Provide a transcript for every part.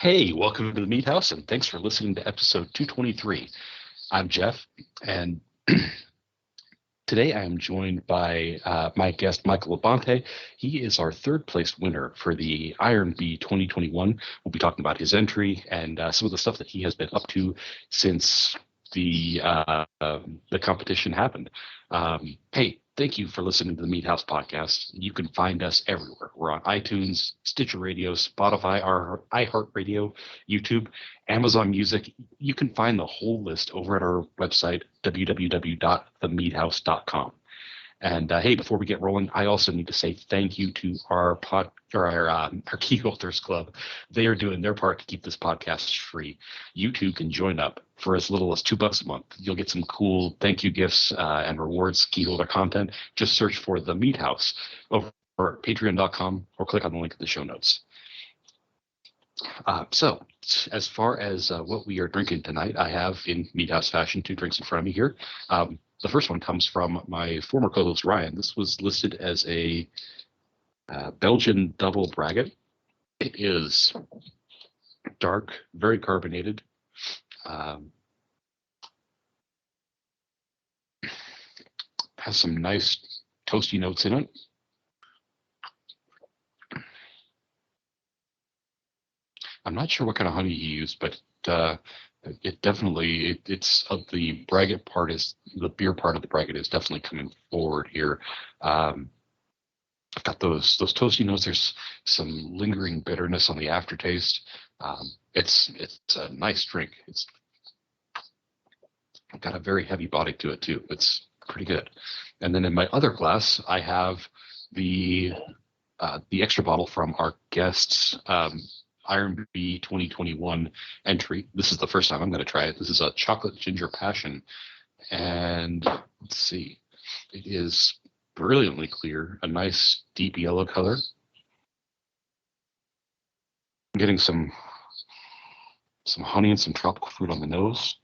Hey, welcome to the Meat House, and thanks for listening to episode 223. I'm Jeff, and today I am joined by my guest, Michael Labonte. He is our third place winner for the Iron Bee 2021. We'll be talking about his entry and some of the stuff that he has been up to since the competition happened. Hey, thank you for listening to the Meat House podcast. You can find us everywhere. We're on iTunes, Stitcher Radio, Spotify, our iHeartRadio, YouTube, Amazon Music. You can find the whole list over at our website, www.themeathouse.com. And hey, before we get rolling, I also need to say thank you to our Key Holders Club. They are doing their part to keep this podcast free. You too can join up for as little as $2 a month. You'll get some cool thank you gifts and rewards, key holder content. Just search for the Meat House over at patreon.com or click on the link in the show notes. So, as far as what we are drinking tonight, I have in Meat House fashion 2 drinks in front of me here. The first one comes from my former co-host Ryan. This was listed as a Belgian double braggot. It is dark, very carbonated. Has some nice toasty notes in it. I'm not sure what kind of honey he used, but it definitely it's of the braggot part is the beer part of the braggot is definitely coming forward here. I've got those toasty notes. There's some lingering bitterness on the aftertaste. It's a nice drink. It's got a very heavy body to it too. It's pretty good. And then in my other glass, I have the extra bottle from our guest's Iron Bee 2021 entry. This is the first time I'm going to try it. This is a chocolate ginger passion, and let's see, it is brilliantly clear, a nice deep yellow color. I'm getting some honey and some tropical fruit on the nose.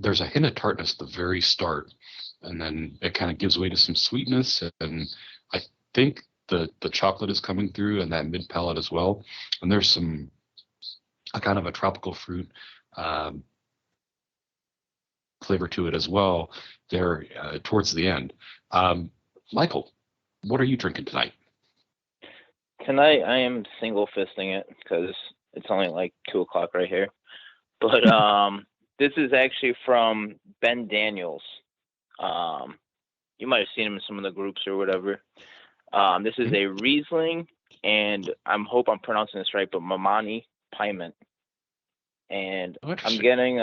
There's a hint of tartness at the very start, and then it kind of gives way to some sweetness, and I think the chocolate is coming through and that mid palate as well. And there's a kind of a tropical fruit flavor to it as well there towards the end. Michael, what are you drinking tonight? Tonight I am single fisting it because it's only like 2 o'clock right here. But this is actually from Ben Daniels. You might have seen him in some of the groups or whatever. This is a Riesling, and I hope I'm pronouncing this right, but Mamani Piment. And I'm getting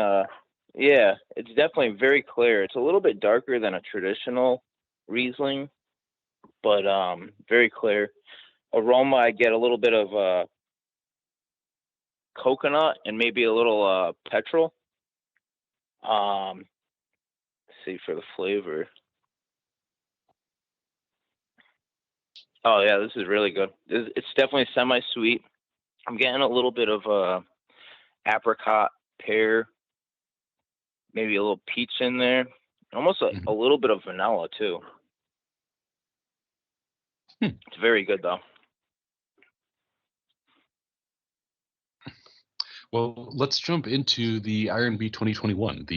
it's definitely very clear. It's a little bit darker than a traditional Riesling, but very clear. Aroma, I get a little bit of coconut and maybe a little petrol. Let's see for the flavor. Oh yeah, this is really good. It's definitely semi-sweet. I'm getting a little bit of apricot, pear, maybe a little peach in there. Almost a little bit of vanilla too. It's very good though. Well, let's jump into the Iron Bee 2021.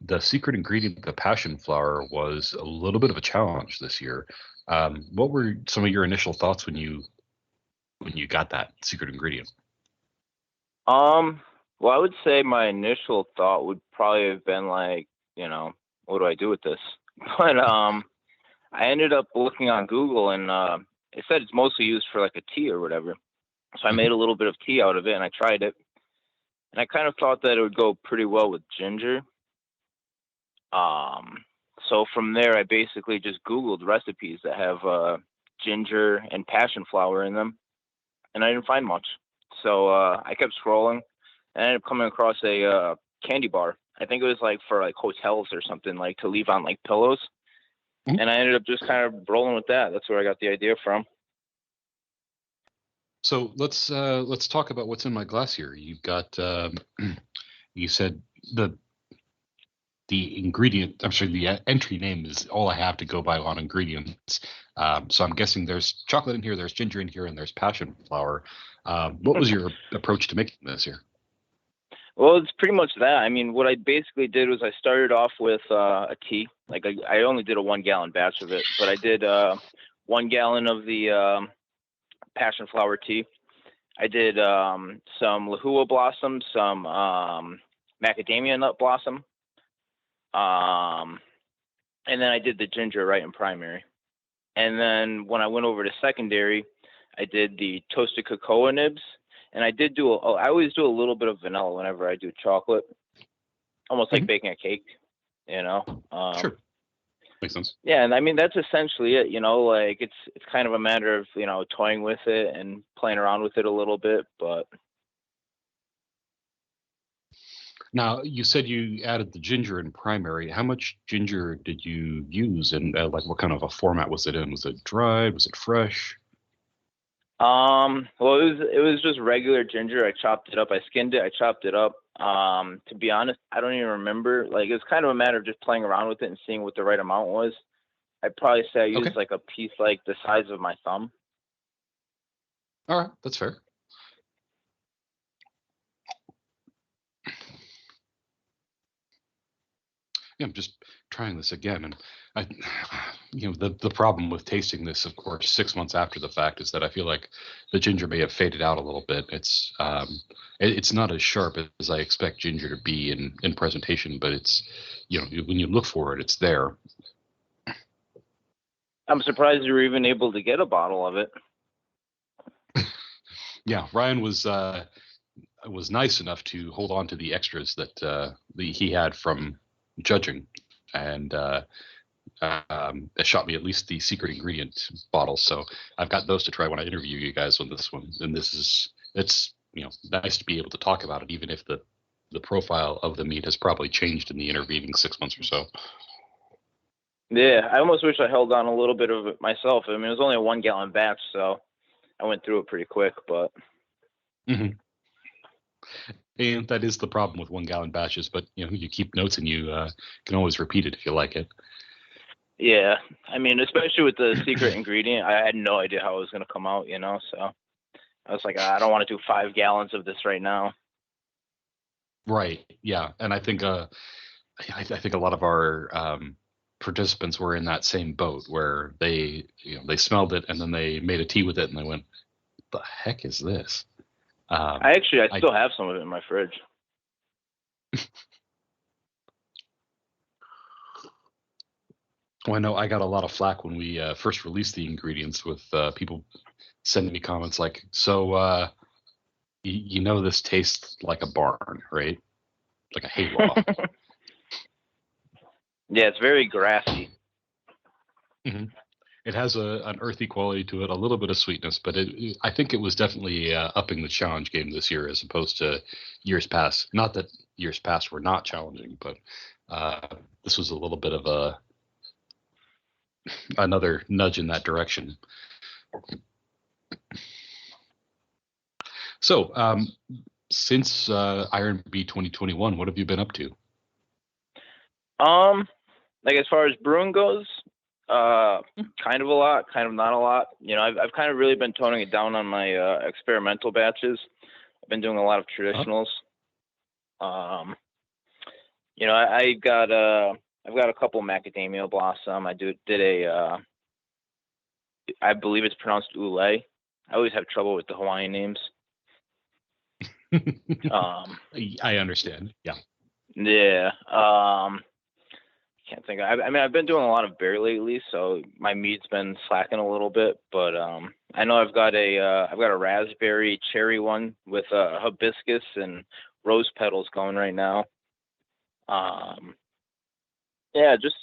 The secret ingredient, the passion flower, was a little bit of a challenge this year. What were some of your initial thoughts when you got that secret ingredient? Well, I would say my initial thought would probably have been like, what do I do with this? But I ended up looking on Google, and it said it's mostly used for like a tea or whatever. So I made a little bit of tea out of it, and I tried it. And I kind of thought that it would go pretty well with ginger. So from there, I basically just Googled recipes that have ginger and passion flower in them, and I didn't find much. So I kept scrolling, and I ended up coming across a candy bar. I think it was like for like hotels or something, like to leave on like pillows. And I ended up just kind of rolling with that. That's where I got the idea from. So let's talk about what's in my glass here. You've got you said the the ingredient, I'm sorry, the entry name is all I have to go by on ingredients. So I'm guessing there's chocolate in here, there's ginger in here, and there's passion flower. What was your approach to making this here? Well, it's pretty much that. I mean, what I basically did was I started off with a tea. Like I only did a 1 gallon batch of it, but I did 1 gallon of the passion flower tea. I did some lahua blossom, some macadamia nut blossom, and then I did the ginger right in primary. And then when I went over to secondary, I did the toasted cocoa nibs. And I did do I always do a little bit of vanilla whenever I do chocolate, almost like baking a cake, you know. Sure, makes sense. Yeah, and I mean that's essentially it. You know, like it's kind of a matter of toying with it and playing around with it a little bit. But Now, you said you added the ginger in primary. How much ginger did you use, and like what kind of a format was it in? Was it dried? Was it fresh? well, it was just regular ginger. I chopped it up. I skinned it. I chopped it up. To be honest, I don't even remember. Like it's kind of a matter of just playing around with it and seeing what the right amount was. I'd probably say I used Okay. like a piece like the size of my thumb. All right, that's fair. Yeah, I'm just trying this again, and I, the problem with tasting this, of course, 6 months after the fact, is that I feel like the ginger may have faded out a little bit. It's not as sharp as I expect ginger to be in presentation, but it's, when you look for it, it's there. I'm surprised you were even able to get a bottle of it. Yeah, Ryan was nice enough to hold on to the extras that he had from judging, and it shot me at least the secret ingredient bottles. So I've got those to try when I interview you guys on this one. And it's nice to be able to talk about it, even if the profile of the meat has probably changed in the intervening 6 months or so. Yeah, I almost wish I held on a little bit of it myself. I mean, it was only a 1 gallon batch, so I went through it pretty quick. But Mm-hmm. And that is the problem with 1 gallon batches, but you keep notes and you can always repeat it if you like it. yeah, I mean, especially with the secret ingredient, I had no idea how it was going to come out. So I was like, I don't want to do 5 gallons of this right now. Right. Yeah. And I think I think a lot of our participants were in that same boat where they smelled it and then they made a tea with it and they went, "The heck is this?" I still have some of it in my fridge. Well, I know I got a lot of flack when we first released the ingredients with people sending me comments like, "So this tastes like a barn, right? Like a hayloft." Yeah, it's very grassy. Mm-hmm. It has an earthy quality to it, a little bit of sweetness, but I think it was definitely upping the challenge game this year as opposed to years past. Not that years past were not challenging, but this was a little bit of another nudge in that direction. So, since Iron B 2021, what have you been up to? Like as far as brewing goes, kind of a lot, kind of not a lot. I've kind of really been toning it down on my experimental batches. I've been doing a lot of traditionals. I've got a couple macadamia blossom. I did a I believe it's pronounced Ule. I always have trouble with the Hawaiian names. I understand. Yeah. Yeah. Can't think. I mean, I've been doing a lot of beer lately, so my mead's been slacking a little bit. But I know I've got a raspberry cherry one with hibiscus and rose petals going right now. Yeah, just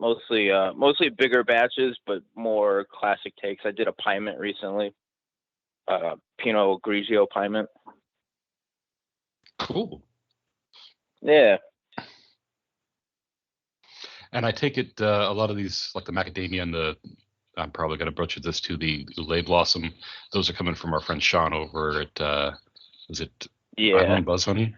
mostly bigger batches, but more classic takes. I did a Pyment recently, Pinot Grigio Pyment. Cool. Yeah. And I take it a lot of these, like the macadamia and I'm probably going to butcher this too, the Ule Blossom, those are coming from our friend Sean over at, is it Yeah. Buzz Honey?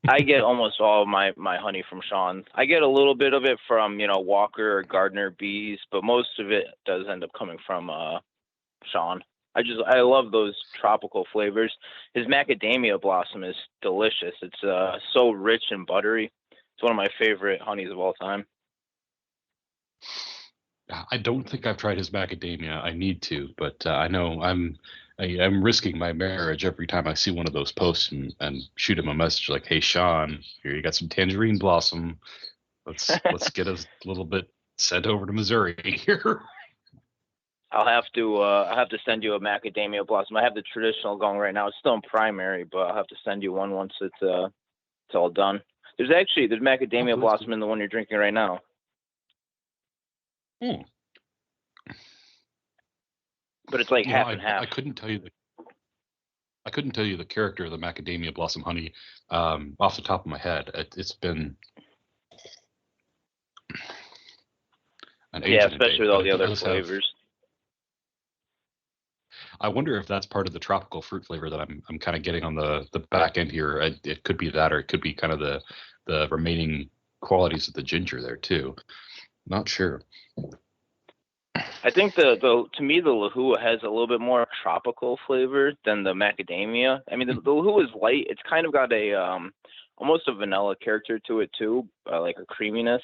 I get almost all of my honey from Sean. I get a little bit of it from, Walker or Gardner bees, but most of it does end up coming from Sean. I love those tropical flavors. His macadamia blossom is delicious. It's so rich and buttery. It's one of my favorite honeys of all time. I don't think I've tried his macadamia. I need to, but I know I'm risking my marriage every time I see one of those posts and shoot him a message like, "Hey Sean, here you got some tangerine blossom. Let's get a little bit sent over to Missouri here." I'll have to send you a macadamia blossom. I have the traditional going right now. It's still in primary, but I'll have to send you one once it's all done. There's macadamia blossom in the one you're drinking right now. Hmm. But it's like half and half. I couldn't tell you the character of the macadamia blossom honey off the top of my head. It's been an age. Yeah, especially with all the other flavors. I wonder if that's part of the tropical fruit flavor that I'm kind of getting on the back end here. It could be that, or it could be kind of the remaining qualities of the ginger there too. Not sure. I think to me the Lahua has a little bit more tropical flavor than the macadamia. I mean the Lahua is light. It's kind of got a almost a vanilla character to it too, like a creaminess.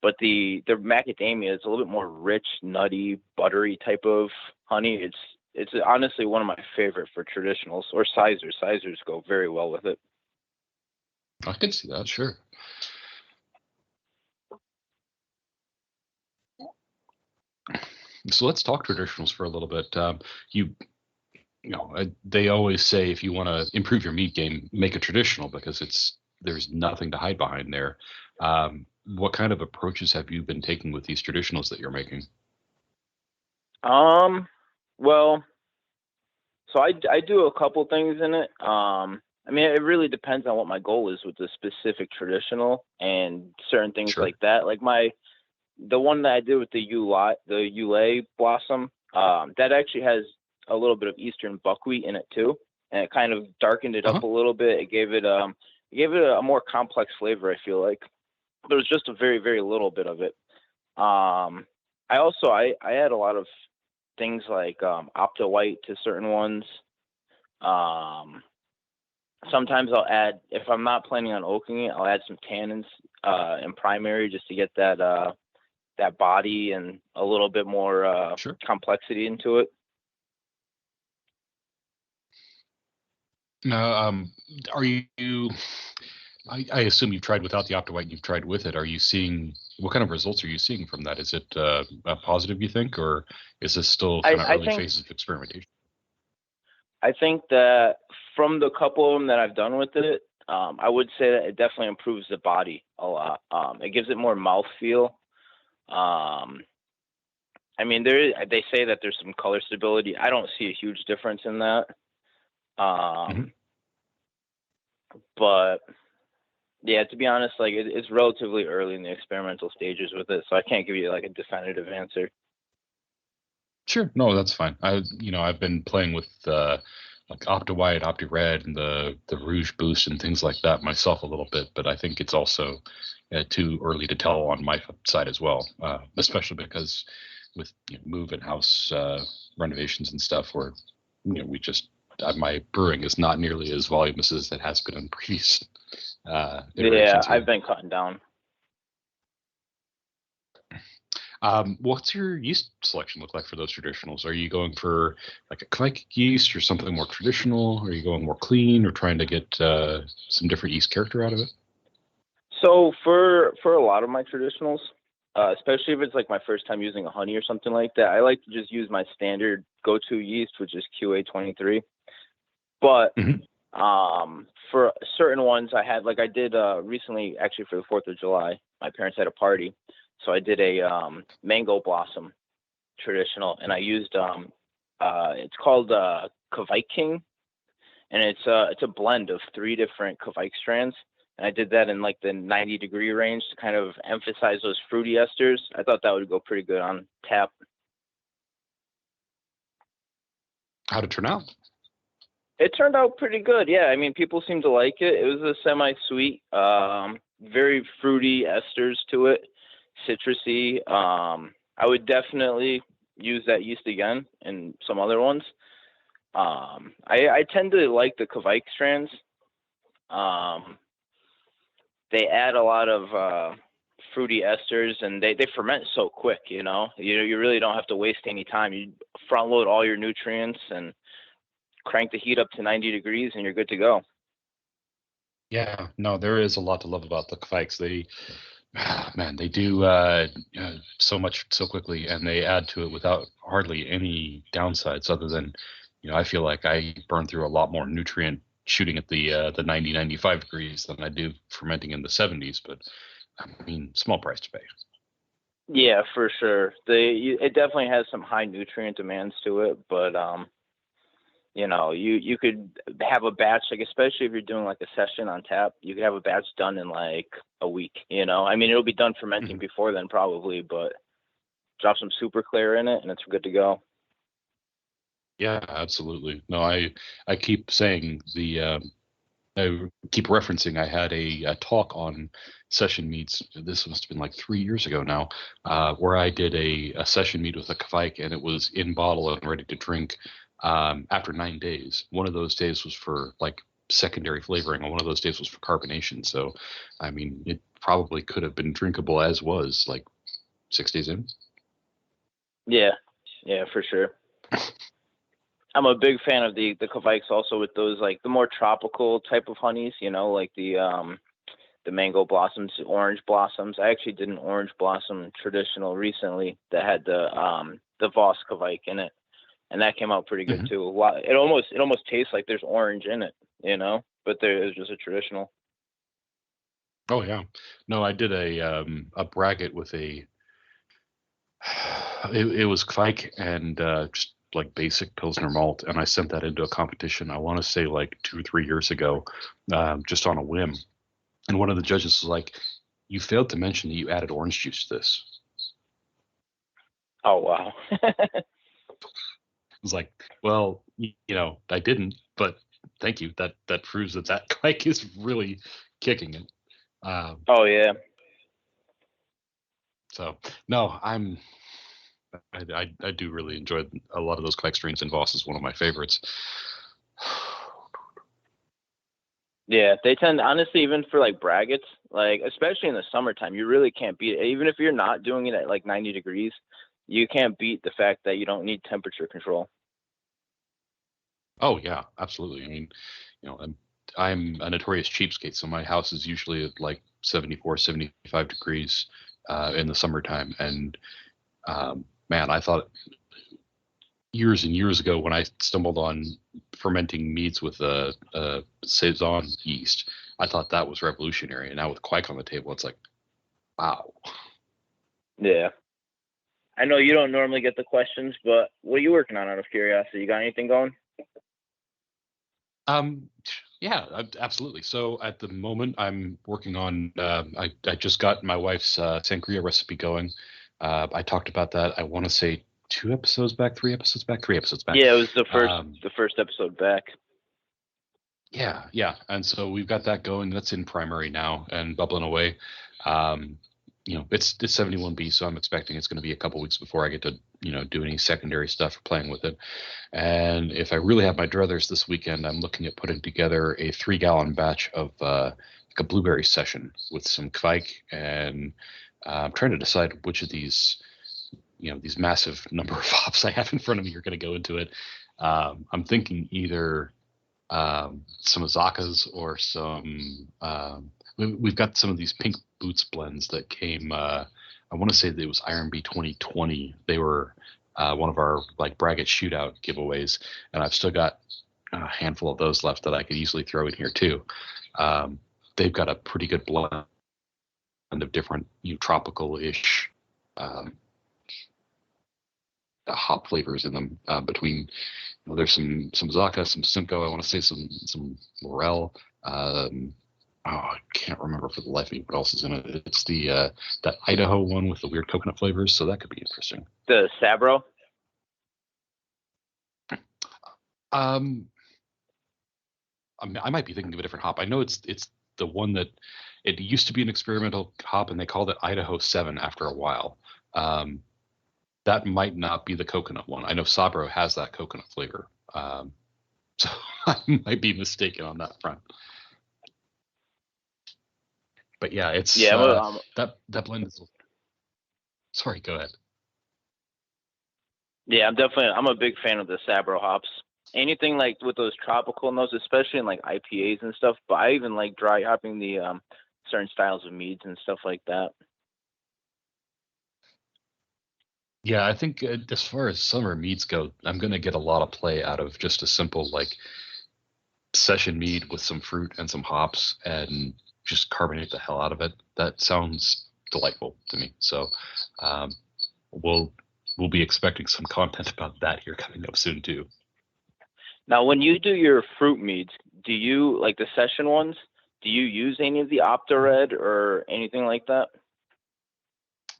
But the macadamia is a little bit more rich, nutty, buttery type of honey. It's honestly one of my favorite for traditionals or sizers. Sizers go very well with it. I can see that, sure. So let's talk traditionals for a little bit. They always say if you want to improve your meat game, make a traditional because there's nothing to hide behind there. What kind of approaches have you been taking with these traditionals that you're making? Well, so I do a couple things in it. I mean, it really depends on what my goal is with the specific traditional and certain things like that. Like the one that I did with the Ulay blossom, that actually has a little bit of Eastern buckwheat in it too, and it kind of darkened it up a little bit. It gave it a more complex flavor. I feel like there was just a very very little bit of it. I add a lot of things like Opta White to certain ones. Sometimes I'll add, if I'm not planning on oaking it, I'll add some tannins in primary just to get that body and a little bit more complexity into it. Now, are you? I assume you've tried without the Opta White and you've tried with it. Are you seeing what kind of results are you seeing from that? Is it a positive, you think, or is this still kind of early phases of experimentation? I think that from the couple of them that I've done with it, I would say that it definitely improves the body a lot. It gives it more mouthfeel. I mean, they say that there's some color stability. I don't see a huge difference in that. But yeah, to be honest, like it's relatively early in the experimental stages with it, so I can't give you like a definitive answer. Sure, no, that's fine. I've been playing with like Opta White, Opti Red, and the Rouge Boost and things like that myself a little bit, but I think it's also too early to tell on my side as well, especially because with move and house renovations and stuff, where we just my brewing is not nearly as voluminous as it has been in previous. Yeah, I've been cutting down. What's your yeast selection look like for those traditionals? Are you going for like a Kvike yeast or something more traditional? Are you going more clean or trying to get some different yeast character out of it? So for a lot of my traditionals, especially if it's like my first time using a honey or something like that, I like to just use my standard go-to yeast, which is QA23. But for certain ones, I did recently, actually for the 4th of July, my parents had a party. So I did a mango blossom traditional, and I used it's called Kvike King, and it's a blend of 3 different Kvike strands. And I did that in like the 90-degree range to kind of emphasize those fruity esters. I thought that would go pretty good on tap. How'd it turn out? It turned out pretty good. Yeah, I mean, people seem to like it. It was a semi-sweet, very fruity esters to it, citrusy. I would definitely use that yeast again and some other ones. I tend to like the Kvike strands. Um, they add a lot of fruity esters, and they ferment so quick. You really don't have to waste any time. You front load all your nutrients and crank the heat up to 90 degrees, and you're good to go. Yeah, no, there is a lot to love about the Kvikes. They, man, they do so much so quickly, and they add to it without hardly any downsides other than, I feel like I burn through a lot more nutrient shooting at the 90, 95 degrees than I do fermenting in the 70s. But I mean, small price to pay. Yeah, for sure. It definitely has some high nutrient demands to it, but you could have a batch, like, especially if you're doing like a session on tap, you could have a batch done in like a week. I mean, it'll be done fermenting before then probably, but drop some super clear in it and it's good to go. Yeah, absolutely. No, I keep saying I keep referencing I had a talk on session meats. This must have been like 3 years ago now, where I did a session meat with a Kvike, and it was in bottle and ready to drink after 9 days. One of those days was for like secondary flavoring, and one of those days was for carbonation. So, I mean, it probably could have been drinkable as was like 6 days in. Yeah, for sure. I'm a big fan of the Kvikes also with those, like, the more tropical type of honeys, like the mango blossoms, orange blossoms. I actually did an orange blossom traditional recently that had the Voss Kvike in it, and that came out pretty good too. It almost tastes like there's orange in it, but it's just a traditional. Oh yeah, no, I did a braggot with it was Kvike and just like basic Pilsner malt, and I sent that into a competition. I want to say like 2 or 3 years ago, just on a whim. And one of the judges was like, "You failed to mention that you added orange juice to this." Oh wow. I was like, "Well, I didn't, but thank you. That proves that Kvike is really kicking it." Oh yeah. So no, I do really enjoy a lot of those Kvike strains, and Voss is one of my favorites. Yeah, they tend, honestly, even for like braggots, like especially in the summertime, you really can't beat it. Even if you're not doing it at like 90 degrees, you can't beat the fact that you don't need temperature control. Oh yeah, absolutely. I mean, I'm a notorious cheapskate, so my house is usually at like 74, 75 degrees in the summertime. And man, I thought years and years ago when I stumbled on fermenting meads with a saison yeast, I thought that was revolutionary. And now with Kvike on the table, it's like, wow. Yeah. I know you don't normally get the questions, but what are you working on out of curiosity? You got anything going? Yeah, absolutely. So at the moment, I'm working on. I just got my wife's sangria recipe going. I talked about that. I want to say 2 episodes back, 3 episodes back, 3 episodes back. Yeah, it was the first episode back. Yeah, and so we've got that going. That's in primary now and bubbling away. It's 71B, so I'm expecting it's going to be a couple weeks before I get to do any secondary stuff or playing with it. And if I really have my druthers this weekend, I'm looking at putting together a 3-gallon batch of like a blueberry session with some Kvike, and I'm trying to decide which of these these massive number of hops I have in front of me are going to go into it. I'm thinking either some Azakas or some. We've got some of these Pink Boots blends that came. I want to say that it was IronB 2020. They were one of our like Braggot shootout giveaways, and I've still got a handful of those left that I could easily throw in here too. They've got a pretty good blend of different tropical-ish hop flavors in them between. There's some Zaka, some Simcoe. I want to say some Morel. I can't remember for the life of me what else is in it. It's the that Idaho one with the weird coconut flavors, so that could be interesting. The Sabro. I might be thinking of a different hop. I know it's the one that it used to be an experimental hop, and they called it Idaho 7 after a while. Um, that might not be the coconut one. I know Sabro has that coconut flavor. So I might be mistaken on that front. But yeah, it's that blend is. Sorry, go ahead. Yeah, I'm a big fan of the Sabro hops. Anything like with those tropical notes, especially in like IPAs and stuff. But I even like dry hopping the certain styles of meads and stuff like that. Yeah, I think as far as summer meads go, I'm gonna get a lot of play out of just a simple like session mead with some fruit and some hops and just carbonate the hell out of it. That sounds delightful to me. So um, we'll we'll be expecting some content about that here coming up soon too. Now, when you do your fruit meads, do you like the session ones? Do you use any of the Opta-Red or anything like that?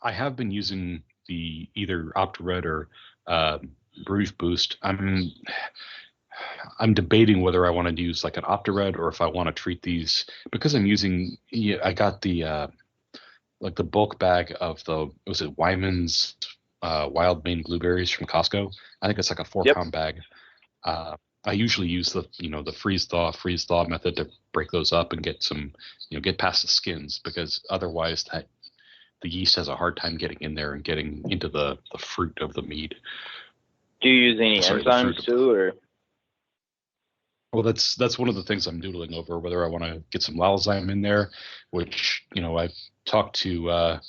I have been using the either Opta-Red or Brief Boost. I'm debating whether I want to use like an Opta-Red or if I want to treat these because I'm using. Yeah, I got the like the bulk bag of the was it Wyman's wild Maine blueberries from Costco. I think it's like a 4 pound bag. I usually use the the freeze thaw method to break those up and get some get past the skins because otherwise the yeast has a hard time getting in there and getting into the fruit of the mead. Do you use any enzymes too, or? Well, that's one of the things I'm doodling over whether I want to get some Lalzyme in there, which I've talked to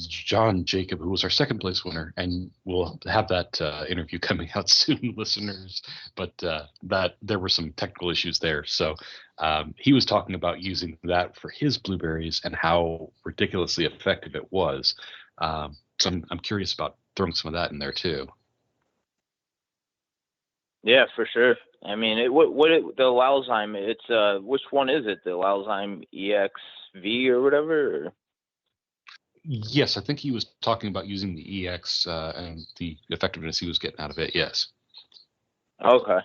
John Jacob, who was our second place winner, and we'll have that interview coming out soon, listeners. But that there were some technical issues there, so he was talking about using that for his blueberries and how ridiculously effective it was. So I'm curious about throwing some of that in there too. Yeah, for sure. I mean, the Lalzyme? It's which one is it? The Lalzyme EXV or whatever? Or? Yes, I think he was talking about using the EX and the effectiveness he was getting out of it. Yes. Okay.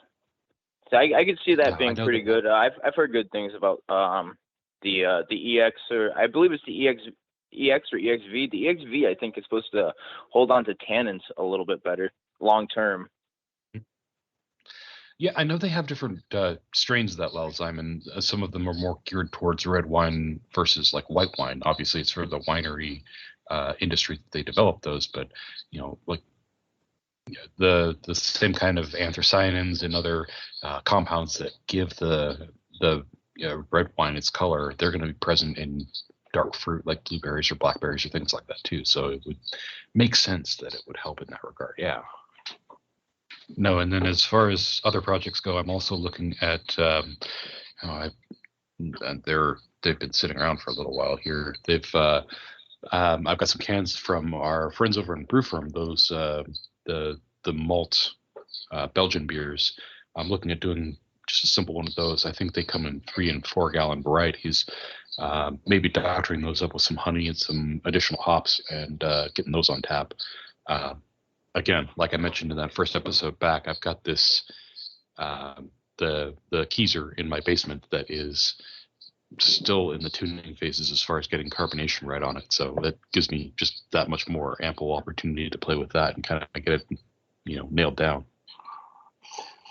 So I could see that being pretty good. I've heard good things about the EX, or I believe it's the EX or EXV. The EXV I think is supposed to hold on to tannins a little bit better long term. Yeah, I know they have different strains of that Lalzyme, and some of them are more geared towards red wine versus like white wine. Obviously, it's for the winery industry that they develop those, but like the same kind of anthocyanins and other compounds that give the red wine its color, they're going to be present in dark fruit like blueberries or blackberries or things like that too. So it would make sense that it would help in that regard. Yeah. No, and then as far as other projects go, I'm also looking at. They've been sitting around for a little while here. I've got some cans from our friends over in Brewfirm. Those the malt Belgian beers. I'm looking at doing just a simple one of those. I think they come in 3 and 4 gallon varieties. Maybe doctoring those up with some honey and some additional hops and getting those on tap. Again, like I mentioned in that first episode back, I've got this the Keyser in my basement that is still in the tuning phases as far as getting carbonation right on it. So that gives me just that much more ample opportunity to play with that and kind of get it, nailed down.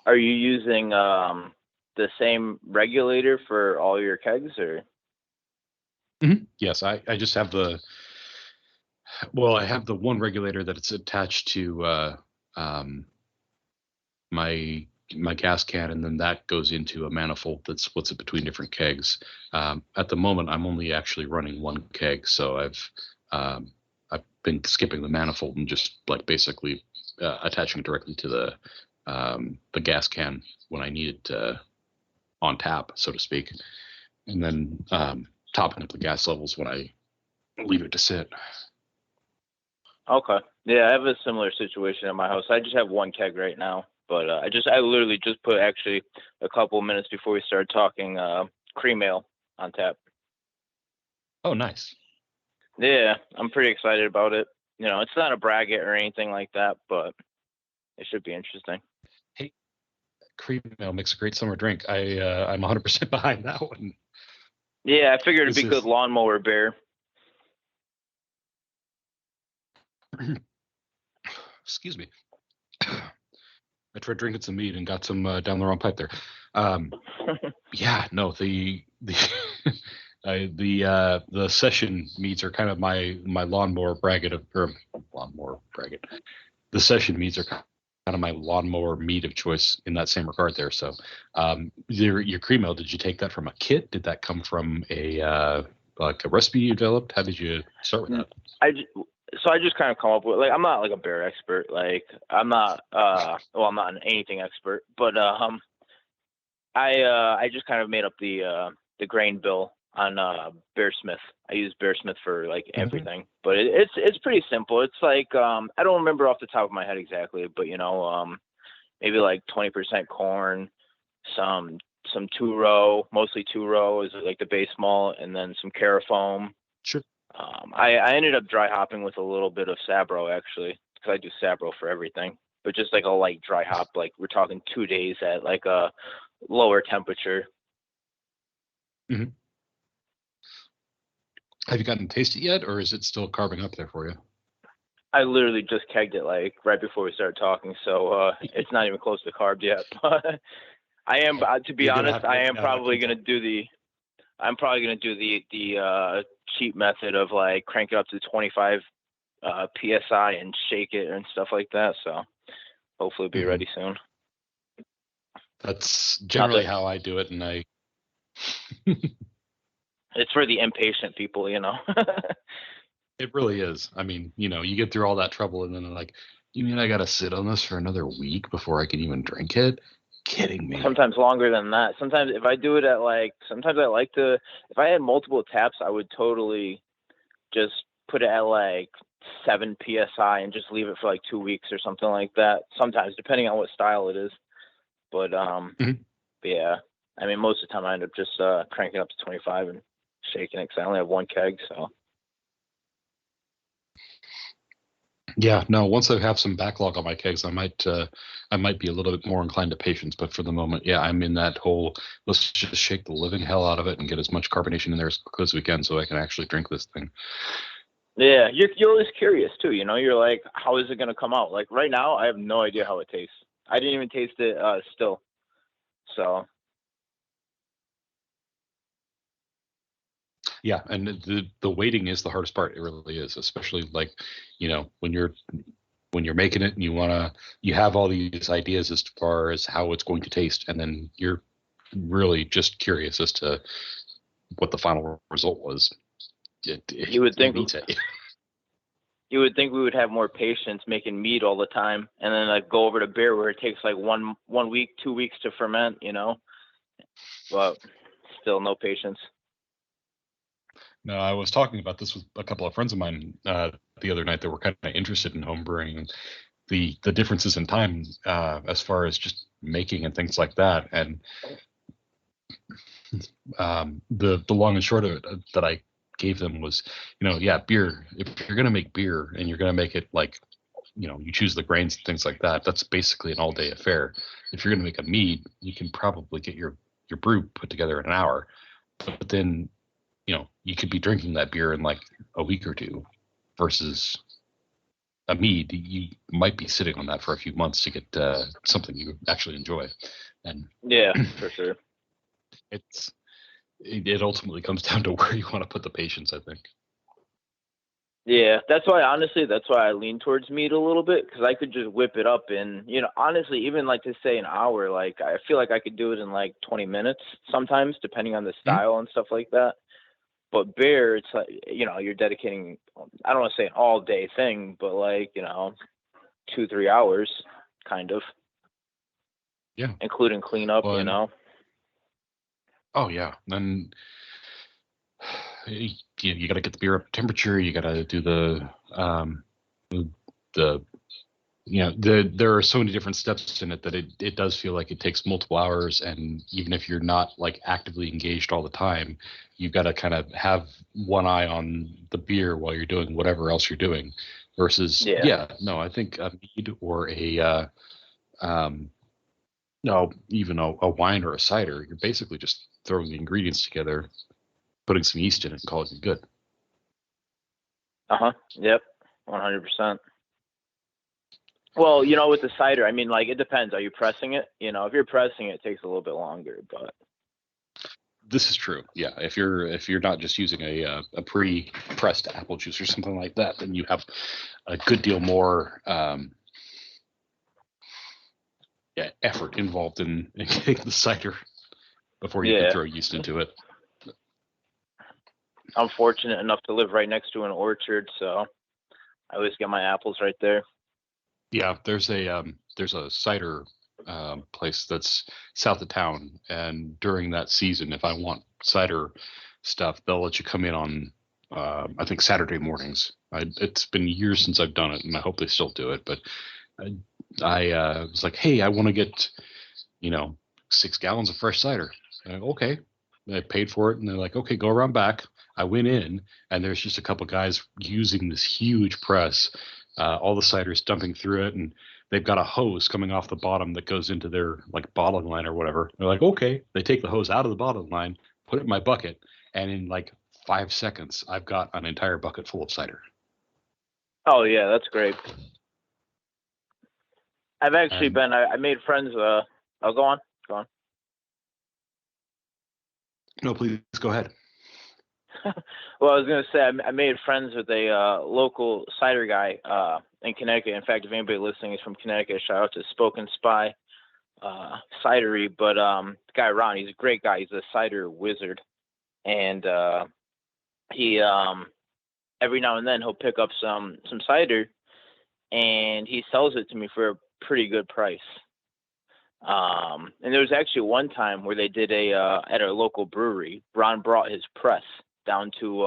Are you using the same regulator for all your kegs, or? Mm-hmm. Yes, I just have I have the one regulator that it's attached to my gas can, and then that goes into a manifold that splits it between different kegs. At the moment, I'm only actually running one keg, so I've been skipping the manifold and just like basically attaching it directly to the gas can when I need it on tap, so to speak, and then topping up the gas levels when I leave it to sit. Okay. Yeah, I have a similar situation at my house. I just have one keg right now, but I literally just put actually a couple minutes before we started talking cream ale on tap. Oh, nice. Yeah, I'm pretty excited about it. It's not a braggot or anything like that, but it should be interesting. Hey, cream ale makes a great summer drink. I'm 100% behind that one. Yeah, I figured it'd be good lawnmower beer. Excuse me. I tried drinking some mead and got some down the wrong pipe there. Yeah, no, the the session meads are kind of my lawnmower braggot or lawnmower braggot. The session meads are kind of my lawnmower mead of choice in that same regard there. So, your cream ale, did you take that from a kit? Did that come from a like a recipe you developed? How did you start with that? I just kind of come up with, like, I'm not like a beer expert. Like, I'm not I'm not an anything expert, but I just kind of made up the grain bill on Bearsmith. I use Bearsmith for like everything, but it's pretty simple. It's like I don't remember off the top of my head exactly, but maybe like 20% corn, some 2-row, mostly 2-row is like the base malt, and then some Carafoam. Sure. I ended up dry hopping with a little bit of Sabro, actually, because I do Sabro for everything, but just like a light dry hop. Like, we're talking 2 days at like a lower temperature. Mm-hmm. Have you gotten to taste it yet, or is it still carving up there for you? I literally just kegged it like right before we started talking, so it's not even close to carved yet. But I am, to be honest, I'm probably gonna do the cheap method of like crank it up to 25 psi and shake it and stuff like that. So hopefully it'll be ready soon. That's generally how I do it, and it's for the impatient people, It really is. I mean, you get through all that trouble, and then like, you mean I got to sit on this for another week before I can even drink it? Kidding me. Sometimes longer than that. Sometimes if I do it at sometimes I like to, if I had multiple taps, I would totally just put it at like 7 psi and just leave it for like 2 weeks or something like that. Sometimes, depending on what style it is. But but yeah, I mean, most of the time I end up just cranking up to 25 and shaking it because I only have one keg. So yeah, no. Once I have some backlog on my kegs, I might be a little bit more inclined to patience. But for the moment, yeah, I'm in that whole let's just shake the living hell out of it and get as much carbonation in there as quickly as we can, so I can actually drink this thing. Yeah, you're always curious too. You're like, how is it gonna come out? Like right now, I have no idea how it tastes. I didn't even taste it still. So yeah, and the waiting is the hardest part. It really is, especially like when you're making it and you have all these ideas as far as how it's going to taste, and then you're really just curious as to what the final result was. You would think you would think we would have more patience making mead all the time, and then like go over to beer where it takes like one week, 2 weeks to ferment, but still no patience. No, I was talking about this with a couple of friends of mine the other night that were kind of interested in homebrewing, the differences in time as far as just making and things like that, and the long and short of it that I gave them was, yeah, beer. If you're gonna make beer and you're gonna make it like, you choose the grains and things like that, that's basically an all-day affair. If you're gonna make a mead, you can probably get your brew put together in an hour, but then you could be drinking that beer in like a week or two, versus a mead, you might be sitting on that for a few months to get something you actually enjoy. And yeah, for sure. It ultimately comes down to where you want to put the patience, I think. Yeah, that's why I lean towards mead a little bit, because I could just whip it up in, honestly, even like to say an hour, like I feel like I could do it in like 20 minutes sometimes, depending on the style and stuff like that. But beer, it's like, you're dedicating, I don't want to say an all day thing, but like, 2-3 hours kind of. Yeah. Including cleanup, Oh yeah. Then you got to get the beer up to temperature. You got to do there are so many different steps in it that it does feel like it takes multiple hours. And even if you're not like actively engaged all the time, you've got to kind of have one eye on the beer while you're doing whatever else you're doing, versus, I think a mead or a, No, even a wine or a cider, you're basically just throwing the ingredients together, putting some yeast in it, and calling it good. Yep. 100%. Well, with the cider, I mean, like, it depends. Are you pressing it? If you're pressing it, it takes a little bit longer, but. This is true. Yeah, if you're not just using a pre-pressed apple juice or something like that, then you have a good deal more effort involved in getting the cider before you can throw yeast into it. I'm fortunate enough to live right next to an orchard, so I always get my apples right there. Yeah, there's a cider place that's south of town, and during that season, if I want cider stuff, they'll let you come in on I think Saturday mornings. It's been years since I've done it, and I hope they still do it. But I was like, hey, I want to get 6 gallons of fresh cider. Okay, I paid for it, and they're like, okay, go around back. I went in, and there's just a couple guys using this huge press. All the cider's dumping through it, and they've got a hose coming off the bottom that goes into their like bottling line or whatever. They're like, okay. They take the hose out of the bottling line, put it in my bucket, and in like 5 seconds, I've got an entire bucket full of cider. Oh yeah, that's great. I've actually I made friends. Go on. No, please go ahead. Well, I was going to say I made friends with a local cider guy in Connecticut. In fact, if anybody listening is from Connecticut, shout out to Spoken Spy Cidery. But the guy Ron, he's a great guy. He's a cider wizard, and he every now and then he'll pick up some cider, and he sells it to me for a pretty good price. And there was actually one time where they did at a local brewery. Ron brought his press down to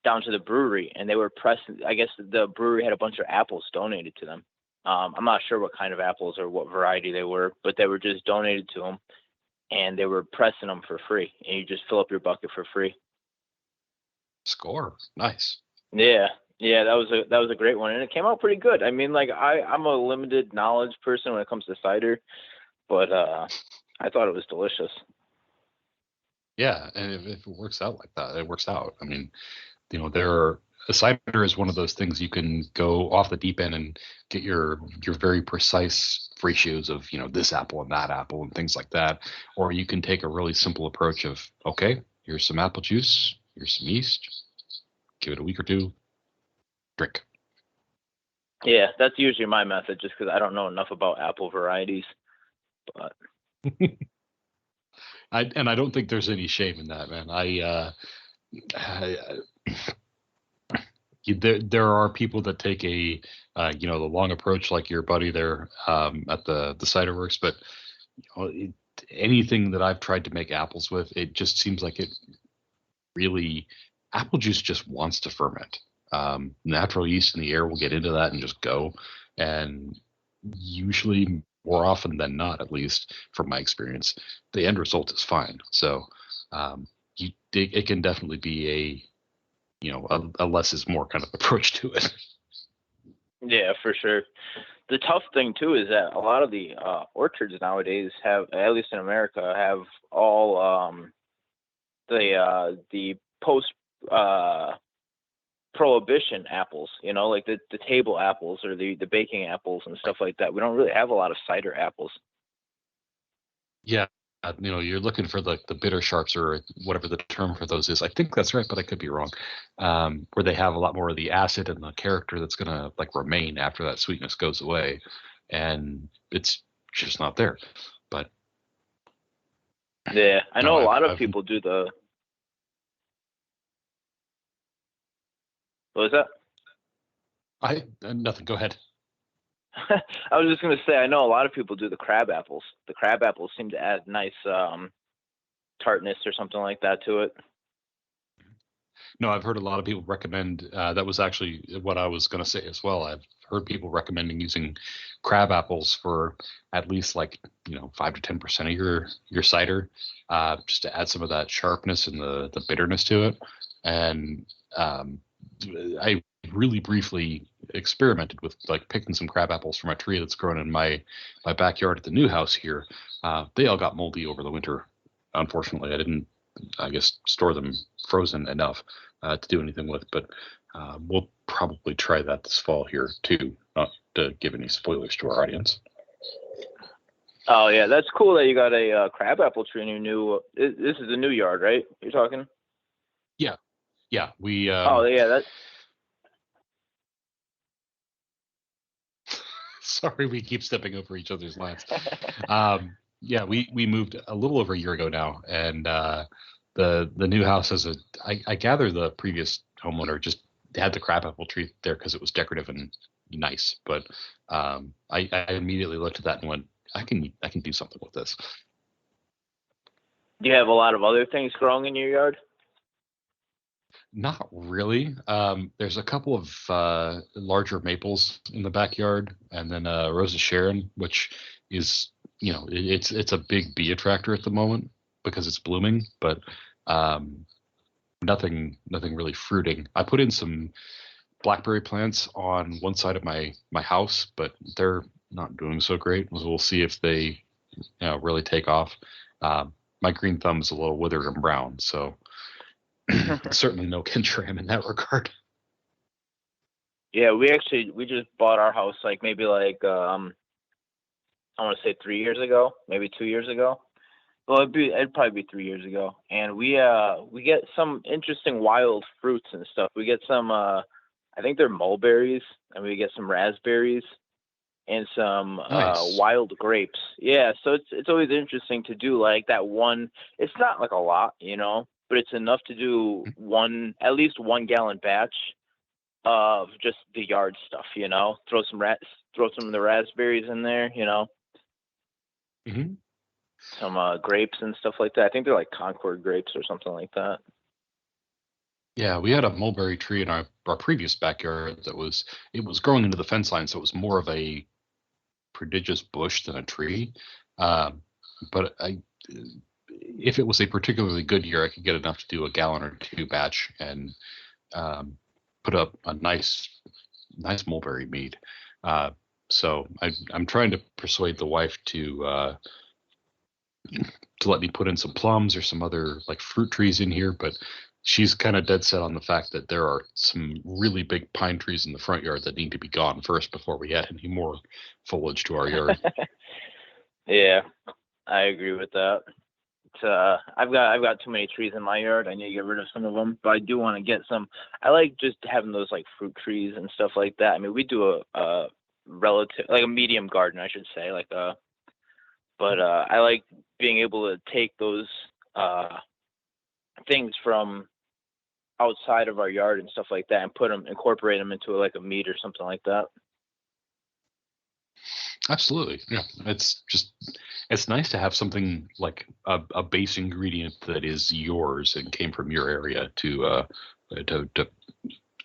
down to the brewery, and they were pressing. I guess the brewery had a bunch of apples donated to them. I'm not sure what kind of apples or what variety they were, but they were just donated to them, and they were pressing them for free. And you just fill up your bucket for free. Score, nice. Yeah, that was a great one, and it came out pretty good. I mean, like I'm a limited knowledge person when it comes to cider, but I thought it was delicious. Yeah, and if it works out like that, it works out. I mean, a cider is one of those things you can go off the deep end and get your very precise ratios of this apple and that apple and things like that, or you can take a really simple approach of, okay, here's some apple juice, here's some yeast, give it a week or two, drink. Yeah, that's usually my method, just because I don't know enough about apple varieties, but. I don't think there's any shame in that, man. There are people that take a the long approach, like your buddy there at the cider works, but anything that I've tried to make apples with, it just seems like it really, apple juice just wants to ferment. Natural yeast in the air will get into that and just go, and usually, more often than not, at least from my experience, the end result is fine. So it can definitely be a less is more kind of approach to it. Yeah, for sure. The tough thing too is that a lot of the orchards nowadays have, at least in America, have all the post prohibition apples, like the table apples or the baking apples and stuff like that. We don't really have a lot of cider apples. Yeah, you're looking for the bitter sharps or whatever the term for those is. I think that's right, but I could be wrong. Where they have a lot more of the acid and the character that's gonna like remain after that sweetness goes away, and it's just not there. But yeah, I know a lot of people do the. What was that? Nothing. Go ahead. I was just going to say, I know a lot of people do the crab apples. The crab apples seem to add nice tartness or something like that to it. No, I've heard a lot of people recommend, that was actually what I was going to say as well. I've heard people recommending using crab apples for at least 5 to 10% of your cider, just to add some of that sharpness and the bitterness to it. And I really briefly experimented with like picking some crab apples from a tree that's grown in my backyard at the new house here. They all got moldy over the winter. Unfortunately, I didn't, I guess, store them frozen enough to do anything with. But we'll probably try that this fall here too. Not to give any spoilers to our audience. Oh yeah, that's cool that you got a crabapple tree in your new. This is a new yard, right? You're talking? Yeah, we. Oh yeah, that. Sorry, we keep stepping over each other's lines. Yeah, we moved a little over a year ago now, and the new house has a. I gather the previous homeowner just had the crabapple tree there because it was decorative and nice, but I immediately looked at that and went, I can do something with this. Do you have a lot of other things growing in your yard? Not really. There's a couple of larger maples in the backyard, and then Rose of Sharon, which is, it's a big bee attractor at the moment because it's blooming, but nothing really fruiting. I put in some blackberry plants on one side of my house, but they're not doing so great. We'll see if they really take off. My green thumb is a little withered and brown, so certainly no Kentram in that regard. Yeah, we just bought our house like maybe like I want to say 3 years ago, maybe 2 years ago. Well, it'd probably be 3 years ago, and we get some interesting wild fruits and stuff. We get some I think they're mulberries, and we get some raspberries and some Nice. wild grapes. Yeah, so it's always interesting to do like that one. It's not like a lot, but it's enough to do at least 1 gallon batch of just the yard stuff. Throw some of the raspberries in there. Hmm. Some grapes and stuff like that. I think they're like Concord grapes or something like that. Yeah, we had a mulberry tree in our previous backyard it was growing into the fence line, so it was more of a prodigious bush than a tree. But if it was a particularly good year, I could get enough to do a gallon or two batch and put up a nice mulberry mead. So I'm trying to persuade the wife to let me put in some plums or some other like fruit trees in here, but she's kind of dead set on the fact that there are some really big pine trees in the front yard that need to be gone first before we add any more foliage to our yard. Yeah, I agree with that. I've got too many trees in my yard. I need to get rid of some of them, but I do want to get some. I like just having those like fruit trees and stuff like that. I mean, we do a relative like a medium garden, I should say, but I like being able to take those things from outside of our yard and stuff like that and incorporate them into like a meat or something like that. Absolutely. Yeah. It's nice to have something like a base ingredient that is yours and came from your area to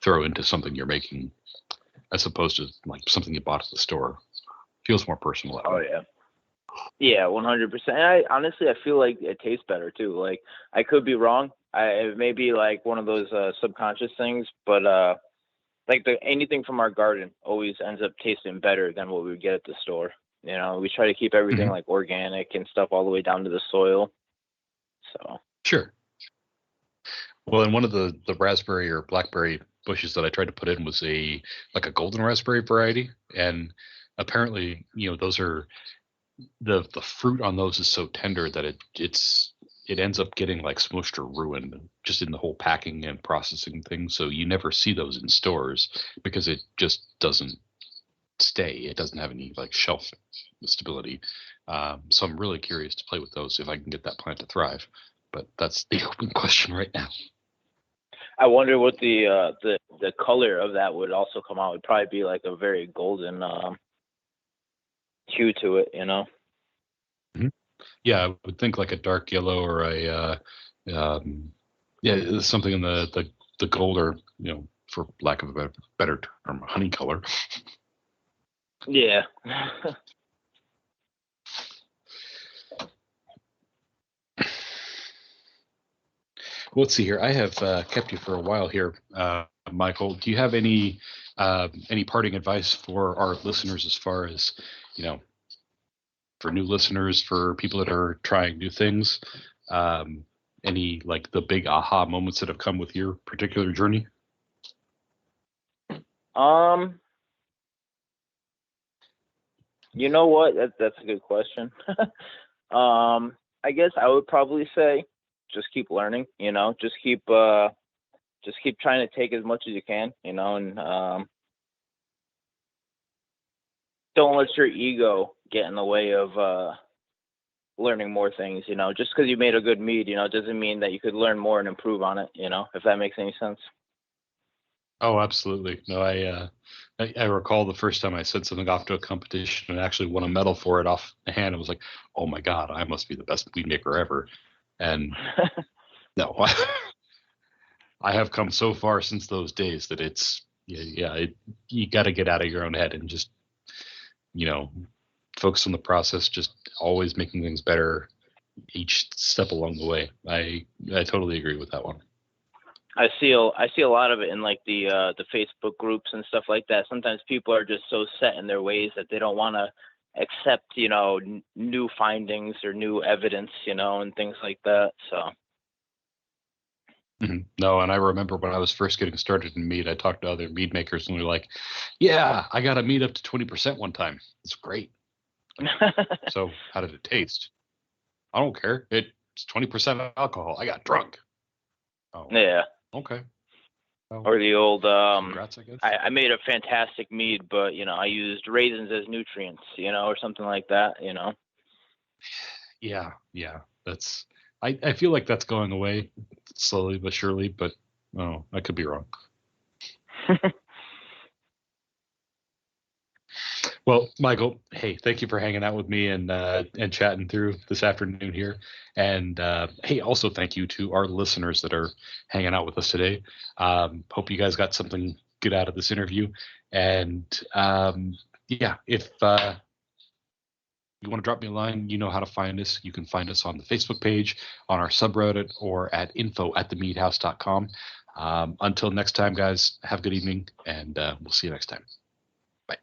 throw into something you're making as opposed to like something you bought at the store. Feels more personal. Oh yeah. Yeah, 100%. I feel like it tastes better too. Like I could be wrong. It may be like one of those subconscious things, but like anything from our garden always ends up tasting better than what we would get at the store. We try to keep everything like organic and stuff all the way down to the soil. So sure. Well, and one of the raspberry or blackberry bushes that I tried to put in was a golden raspberry variety, and apparently, those are the fruit on those is so tender that it ends up getting like smushed or ruined just in the whole packing and processing thing. So you never see those in stores because it just doesn't stay. It doesn't have any like shelf stability. So I'm really curious to play with those if I can get that plant to thrive. But that's the open question right now. I wonder what the color of that would also come out. It would probably be like a very golden hue to it, Mm-hmm. Yeah, I would think like a dark yellow or a something in the gold or for lack of a better term, honey color. Yeah. Let's see here. I have kept you for a while here, Michael. Do you have any Any parting advice for our listeners as far as, for new listeners, for people that are trying new things? Any like the big aha moments that have come with your particular journey? You know what? That's a good question. I guess I would probably say just keep learning, just keep trying to take as much as you can, and don't let your ego get in the way of learning more things, just because you made a good mead, doesn't mean that you could learn more and improve on it, if that makes any sense. Oh, absolutely. No, I recall the first time I sent something off to a competition and actually won a medal for it off the hand. I was like, oh my God, I must be the best weed maker ever. And no, I have come so far since those days that it's, you got to get out of your own head and just, focus on the process, just always making things better each step along the way. I totally agree with that one. I see a lot of it in like the Facebook groups and stuff like that. Sometimes people are just so set in their ways that they don't want to accept, new findings or new evidence, and things like that. So. Mm-hmm. No, and I remember when I was first getting started in mead, I talked to other mead makers and they're like, yeah, I got a mead up to 20% one time. It's great. So how did it taste? I don't care. It's 20% alcohol. I got drunk. Oh, yeah. Okay. Well, or the old congrats, I guess. I made a fantastic mead, but I used raisins as nutrients, or something like that, Yeah. That's I feel like that's going away slowly but surely, but I could be wrong. Well, Michael, hey, thank you for hanging out with me and chatting through this afternoon here. And hey, also thank you to our listeners that are hanging out with us today. Hope you guys got something good out of this interview. And if you want to drop me a line, you know how to find us. You can find us on the Facebook page, on our subreddit, or at info@themeadhouse.com. Until next time, guys, have a good evening, and we'll see you next time. Bye.